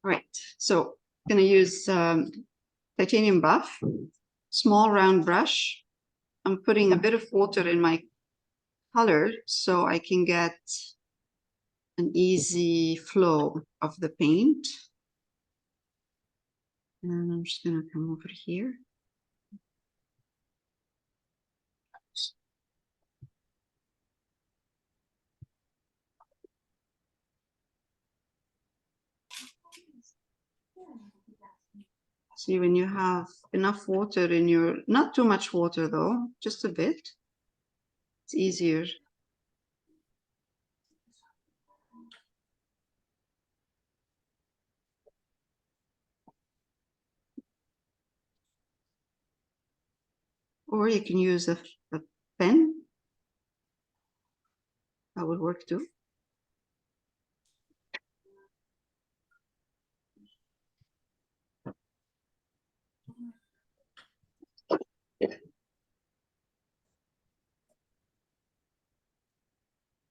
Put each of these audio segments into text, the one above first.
Right, so I'm going to use titanium buff, small round brush. I'm putting a bit of water in my color so I can get an easy flow of the paint. And I'm just going to come over here. See, when you have enough water in your, not too much water though, just a bit, it's easier. Or you can use a pen. That would work too.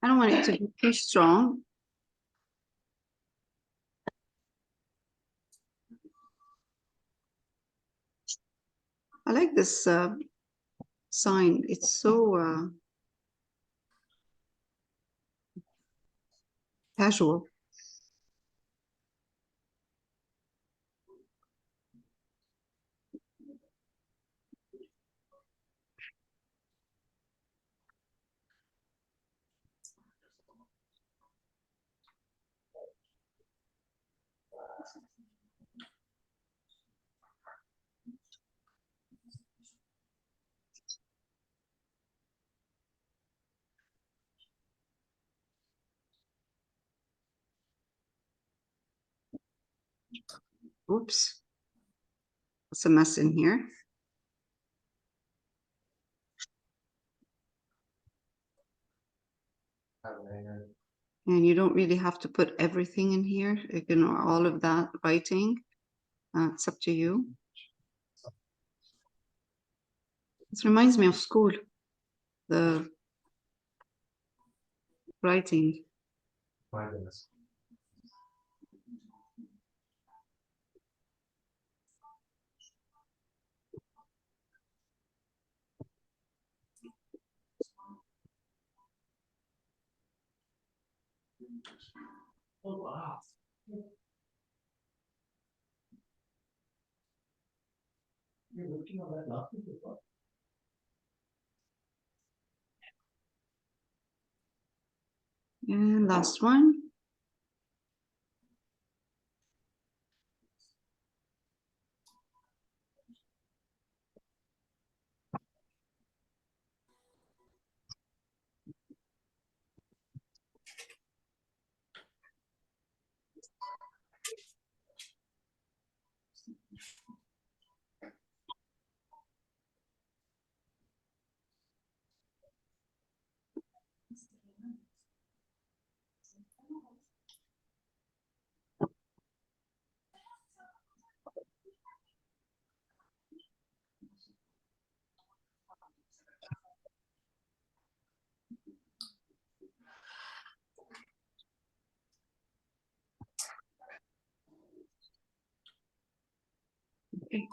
I don't want it to be too strong. I like this sign. It's so casual. Oops, it's a mess in here. And you don't really have to put everything in here, you know, all of that writing. It's up to you. It reminds me of school, the writing. My goodness. Oh, wow. You're looking at that last before. And last one. Okay.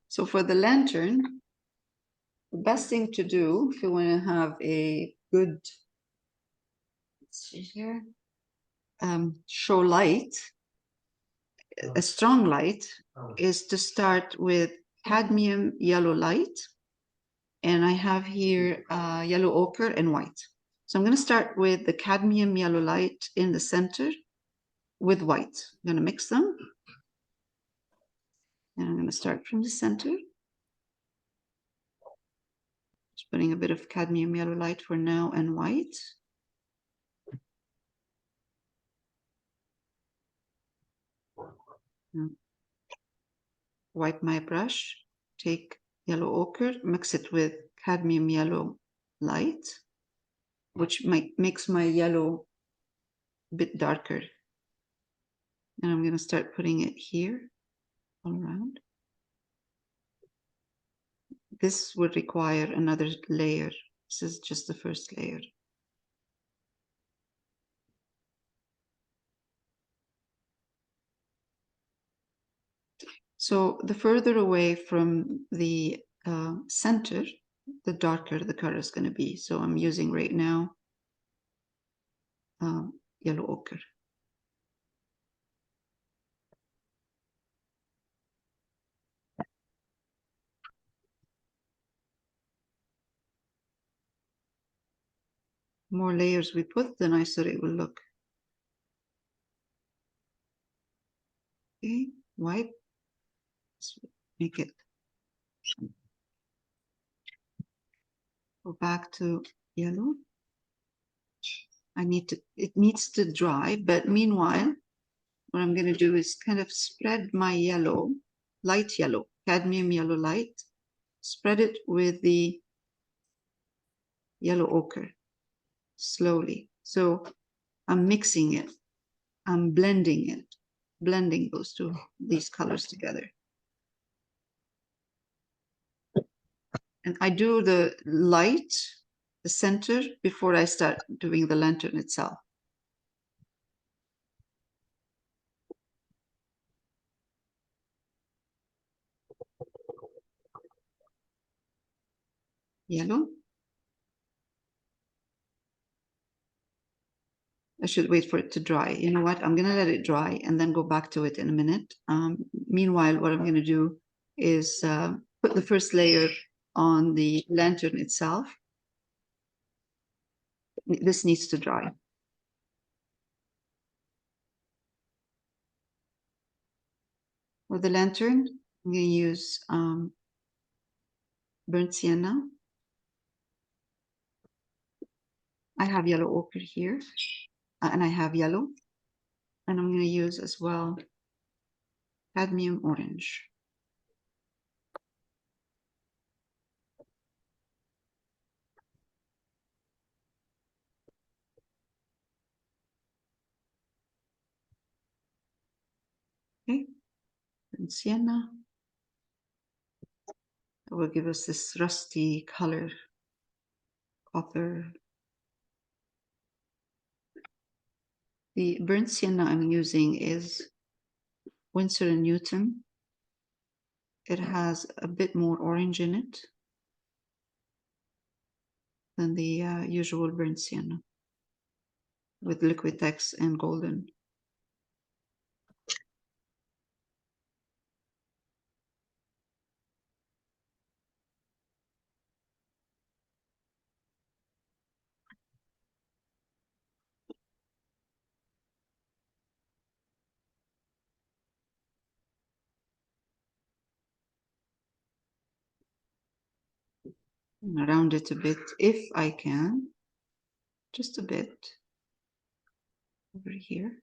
So for the lantern, the best thing to do if you want to have a good, let's see here, show light, a strong light, is to start with cadmium yellow light. And I have here yellow ochre and white. So I'm going to start with the cadmium yellow light in the center with white. I'm going to mix them. And I'm going to start from the center. Just putting a bit of cadmium yellow light for now and white. Now, wipe my brush, take yellow ochre, mix it with cadmium yellow light, which makes my yellow a bit darker. And I'm going to start putting it here all around. This would require another layer. This is just the first layer. So the further away from the center, the darker the color is going to be. So I'm using right now yellow ochre. More layers we put, the nicer it will look. Okay, white. Let's make it. Go back to yellow. It needs to dry, but meanwhile, what I'm going to do is kind of spread my yellow, light yellow, cadmium yellow light, spread it with the yellow ochre slowly. So I'm mixing it, I'm blending it, blending these colors together. And I do the light, the center, before I start doing the lantern itself. Yellow. I should wait for it to dry. You know what? I'm going to let it dry and then go back to it in a minute. Meanwhile, what I'm going to do is put the first layer on the lantern itself. This needs to dry. For the lantern, I'm going to use burnt sienna. I have yellow ochre here, and I have yellow. And I'm going to use as well cadmium orange. Okay, and sienna. That will give us this rusty color, copper. The burnt sienna I'm using is Winsor & Newton. It has a bit more orange in it than the usual burnt sienna with Liquitex and golden. Around it a bit if I can, just a bit over here.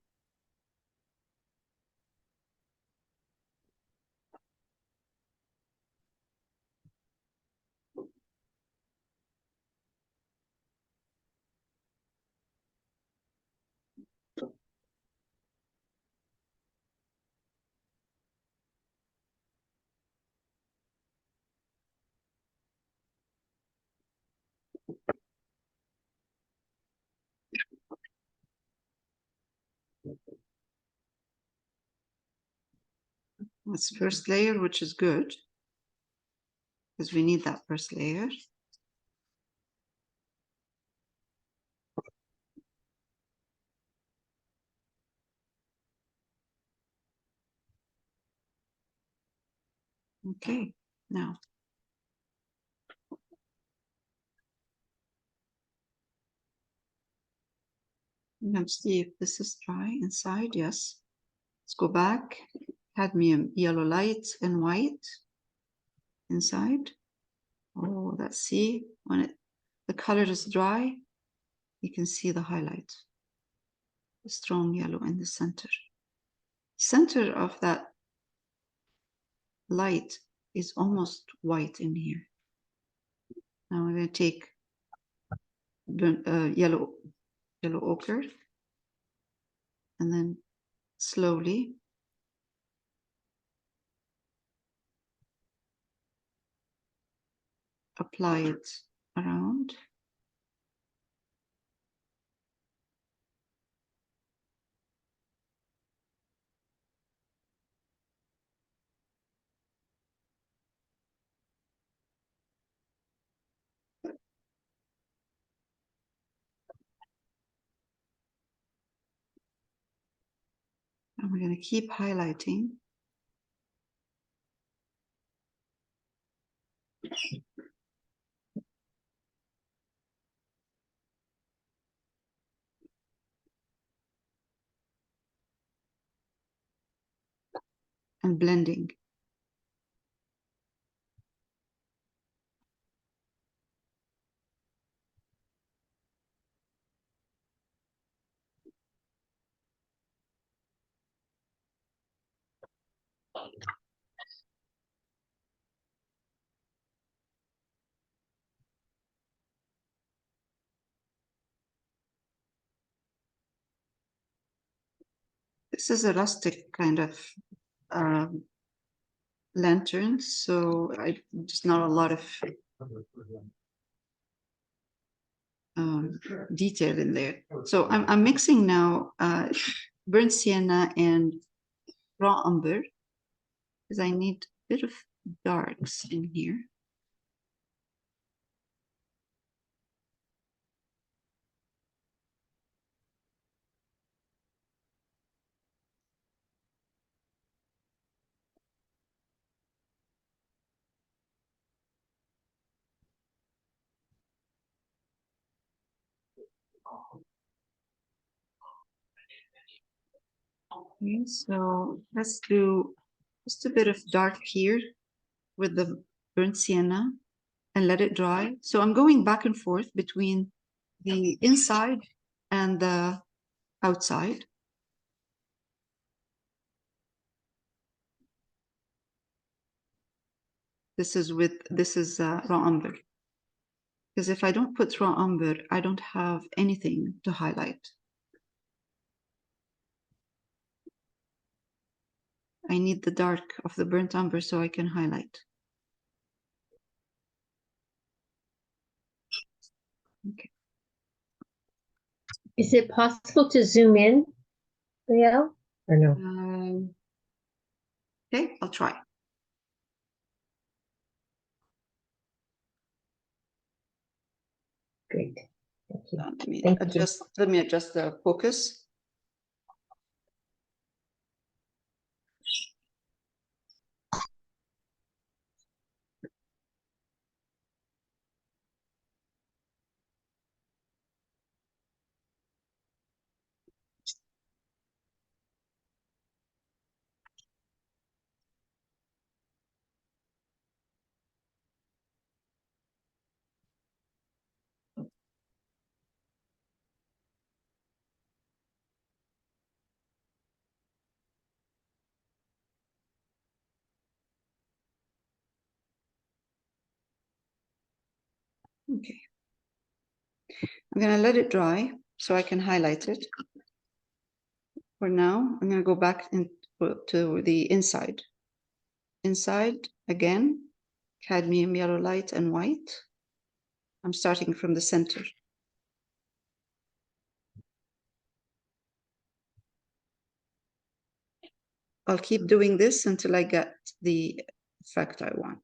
That's the first layer, which is good because we need that first layer. Okay, now let's see if this is dry inside. Yes. Let's go back. Cadmium yellow light and white inside. Oh, let's see when the color is dry, you can see the highlight, the strong yellow in the center. Center of that light is almost white in here. Now we're going to take yellow ochre, and then slowly apply it around. And we're going to keep highlighting. And blending. This is a rustic kind of lantern, so there's not a lot of detail in there. So I'm mixing now burnt sienna and raw umber because I need a bit of darks in here. Okay, so let's do just a bit of dark here with the burnt sienna and let it dry. So I'm going back and forth between the inside and the outside. This is raw umber. Because if I don't put raw umber, I don't have anything to highlight. I need the dark of the burnt umber so I can highlight. Okay. Is it possible to zoom in, Leo, or no? Okay, I'll try. Great. Thank you. Let me adjust the focus. Okay. I'm going to let it dry so I can highlight it. For now, I'm going to go back to the inside. Inside, again, cadmium yellow light and white. I'm starting from the center. I'll keep doing this until I get the effect I want.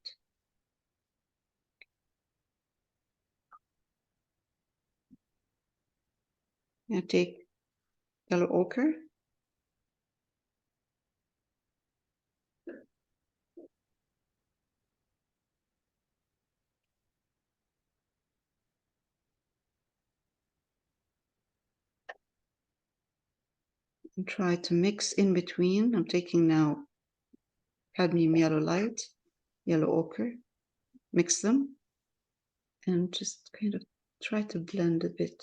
I take yellow ochre. And try to mix in between. I'm taking now cadmium yellow light, yellow ochre, mix them, and just kind of try to blend a bit.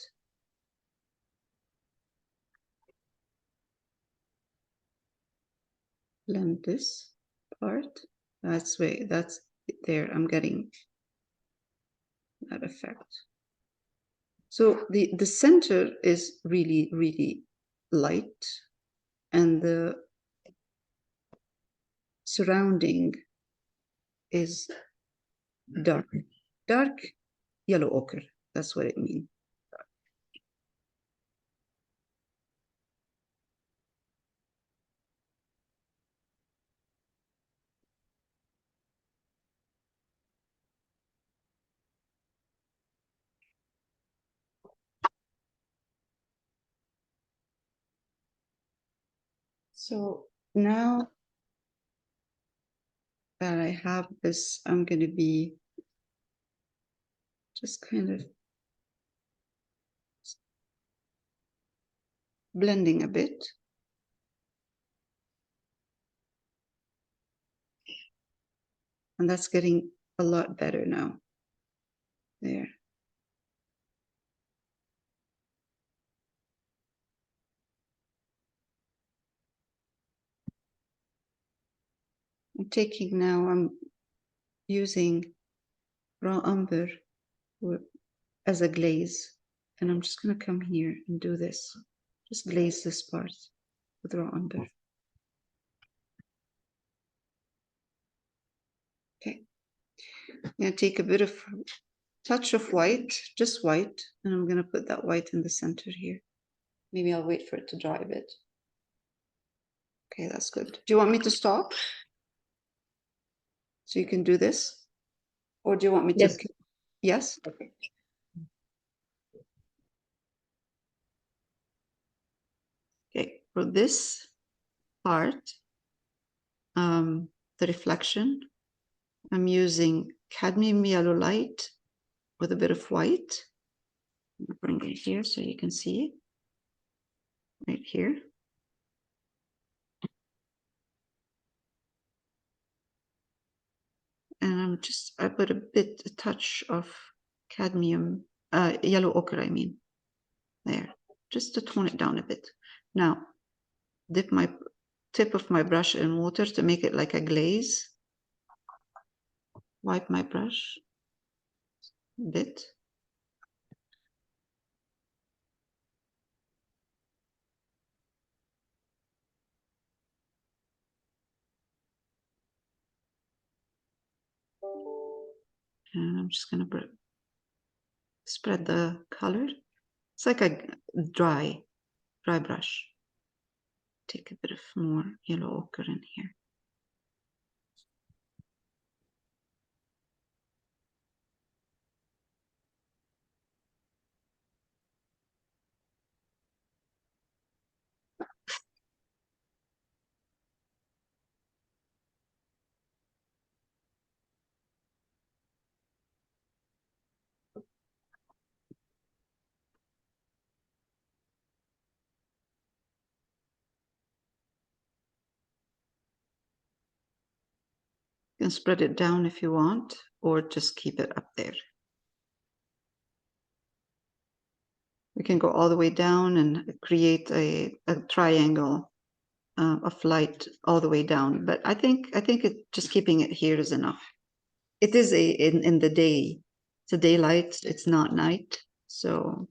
Blend this part. That's there. I'm getting that effect. So the center is really, really light, and the surrounding is dark, dark yellow ochre. That's what it means. So now that I have this, I'm going to be just kind of blending a bit. And that's getting a lot better now. There. I'm using raw umber as a glaze. And I'm just going to come here and do this. Just glaze this part with raw umber. Okay. I'm going to take a bit of touch of white, just white, and I'm going to put that white in the center here. Maybe I'll wait for it to dry a bit. Okay, that's good. Do you want me to stop? So you can do this? Or do you want me to? Yes. Yes? Okay. Okay, for this part, the reflection, I'm using cadmium yellow light with a bit of white. I'll bring it here so you can see it right here. And I put a touch of cadmium, yellow ochre, I mean, there, just to tone it down a bit. Now, dip my tip of my brush in water to make it like a glaze. Wipe my brush a bit. And I'm just going to spread the color. It's like a dry brush. Take a bit of more yellow ochre in here. You can spread it down if you want, or just keep it up there. We can go all the way down and create a triangle of light all the way down. But I think just keeping it here is enough. It is in the day. It's a daylight. It's not night, so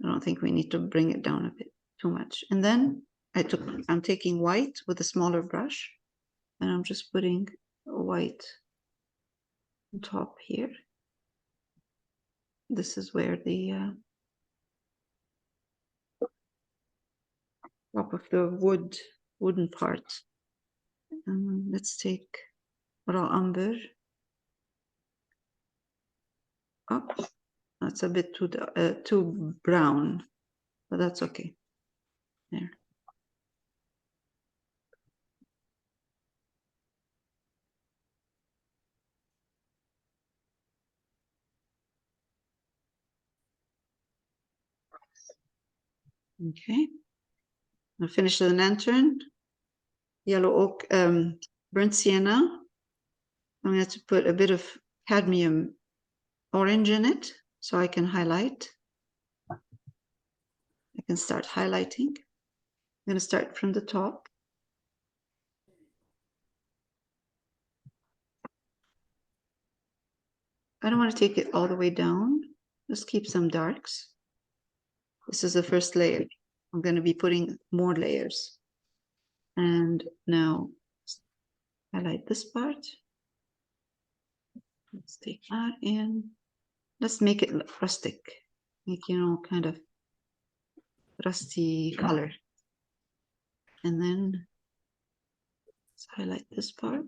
I don't think we need to bring it down a bit too much. And then I'm taking white with a smaller brush, and I'm just putting white on top here. This is where the top of the wooden part. Let's take raw umber up. That's a bit too brown, but that's okay. There. Okay. I'll finish the lantern. Yellow oak, burnt sienna. I'm going to put a bit of cadmium orange in it so I can highlight. I can start highlighting. I'm going to start from the top. I don't want to take it all the way down. Just keep some darks. This is the first layer. I'm going to be putting more layers. And now highlight this part. Let's take that in. Let's make it rustic. Make, kind of rusty color. And then let's highlight this part.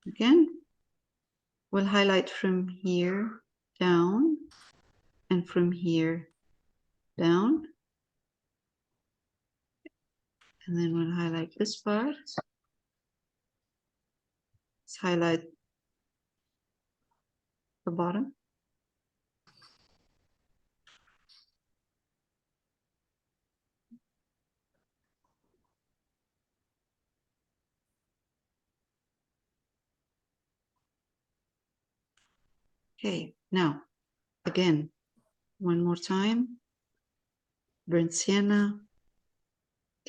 Again, we'll highlight from here down and from here down. And then we'll highlight this part. Let's highlight the bottom. Okay, now, again, one more time. Burnt sienna,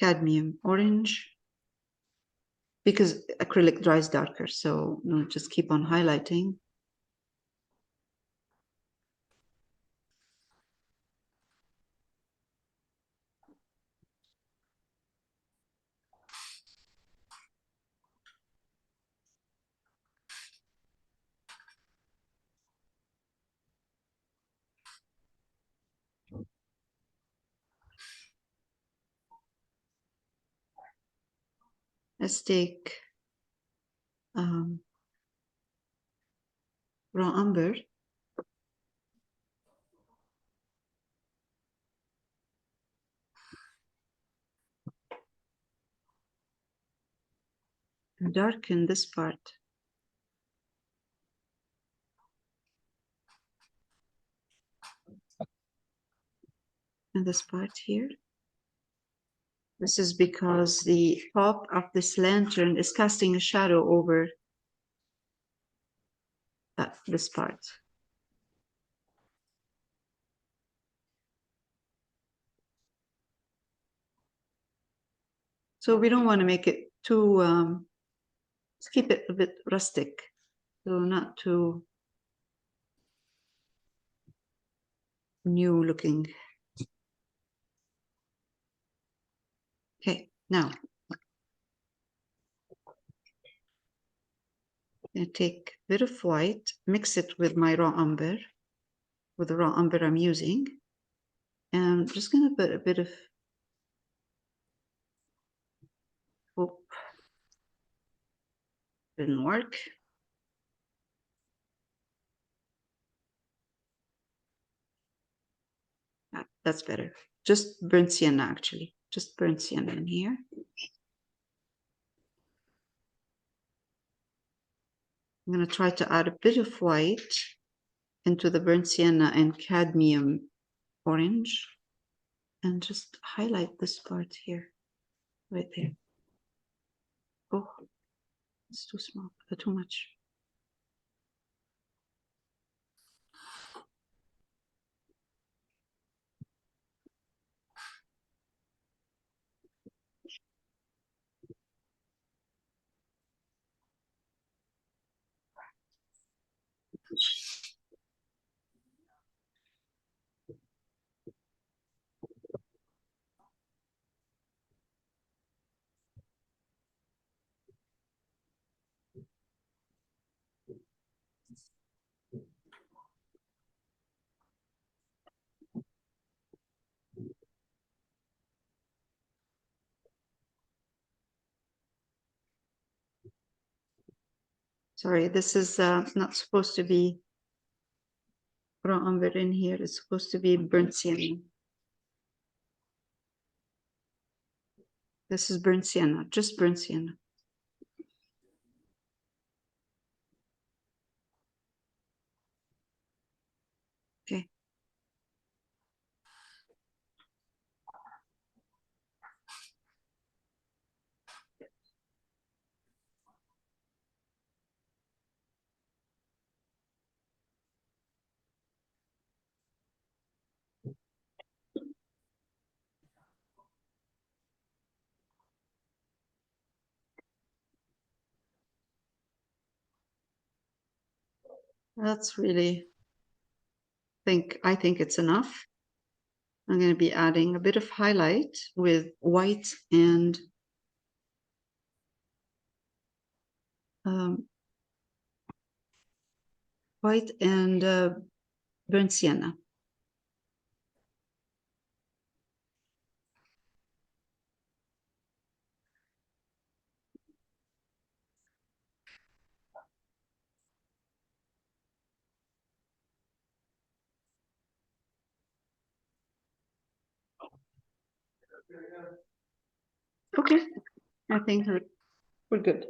cadmium orange, because acrylic dries darker, so just keep on highlighting. Let's take raw umber. And darken this part. And this part here. This is because the top of this lantern is casting a shadow over this part. So we don't want to make it too, let's keep it a bit rustic, so not too new looking. Okay, now I'm going to take a bit of white, mix it with my raw umber, with the raw umber I'm using. And I'm just going to put a bit of, oh, didn't work. That's better. Just burnt sienna, actually. Just burnt sienna in here. I'm going to try to add a bit of white into the burnt sienna and cadmium orange. And just highlight this part here, right there. Oh, it's too small, too much. Sorry, this is not supposed to be raw umber in here. It's supposed to be burnt sienna. This is burnt sienna, just burnt sienna. Okay. That's really, I think it's enough. I'm going to be adding a bit of highlight with white and burnt sienna. Okay, I think we're good.